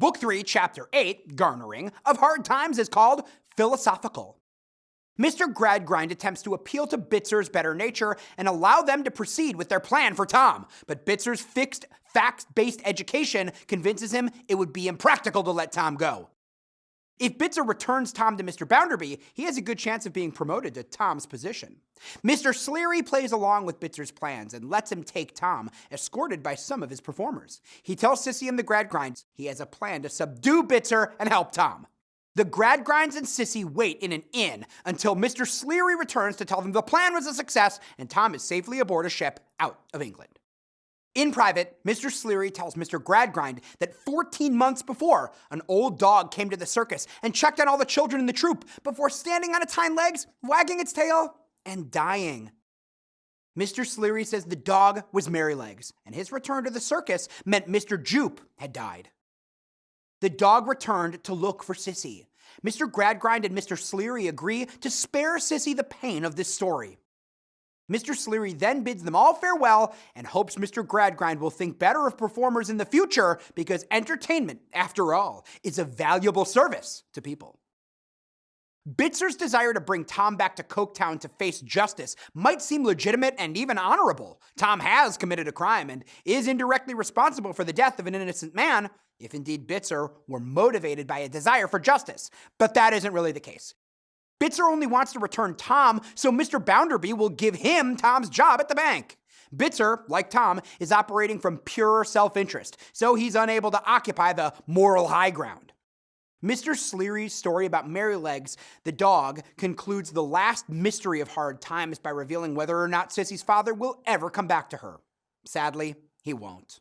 Book 3, Chapter 8, Garnering, of Hard Times is called Philosophical. Mr. Gradgrind attempts to appeal to Bitzer's better nature and allow them to proceed with their plan for Tom, but Bitzer's fixed, facts-based education convinces him it would be impractical to let Tom go. If Bitzer returns Tom to Mr. Bounderby, he has a good chance of being promoted to Tom's position. Mr. Sleary plays along with Bitzer's plans and lets him take Tom, escorted by some of his performers. He tells Sissy and the Gradgrinds he has a plan to subdue Bitzer and help Tom. The Gradgrinds and Sissy wait in an inn until Mr. Sleary returns to tell them the plan was a success and Tom is safely aboard a ship out of England. In private, Mr. Sleary tells Mr. Gradgrind that 14 months before, an old dog came to the circus and checked on all the children in the troupe before standing on its hind legs, wagging its tail, and dying. Mr. Sleary says the dog was Merrylegs, and his return to the circus meant Mr. Jupe had died. The dog returned to look for Sissy. Mr. Gradgrind and Mr. Sleary agree to spare Sissy the pain of this story. Mr. Sleary then bids them all farewell and hopes Mr. Gradgrind will think better of performers in the future because entertainment, after all, is a valuable service to people. Bitzer's desire to bring Tom back to Coketown to face justice might seem legitimate and even honorable. Tom has committed a crime and is indirectly responsible for the death of an innocent man, if indeed Bitzer were motivated by a desire for justice. But that isn't really the case. Bitzer only wants to return Tom so Mr. Bounderby will give him Tom's job at the bank. Bitzer, like Tom, is operating from pure self-interest, so he's unable to occupy the moral high ground. Mr. Sleary's story about Merrylegs, the dog, concludes the last mystery of Hard Times by revealing whether or not Sissy's father will ever come back to her. Sadly, he won't.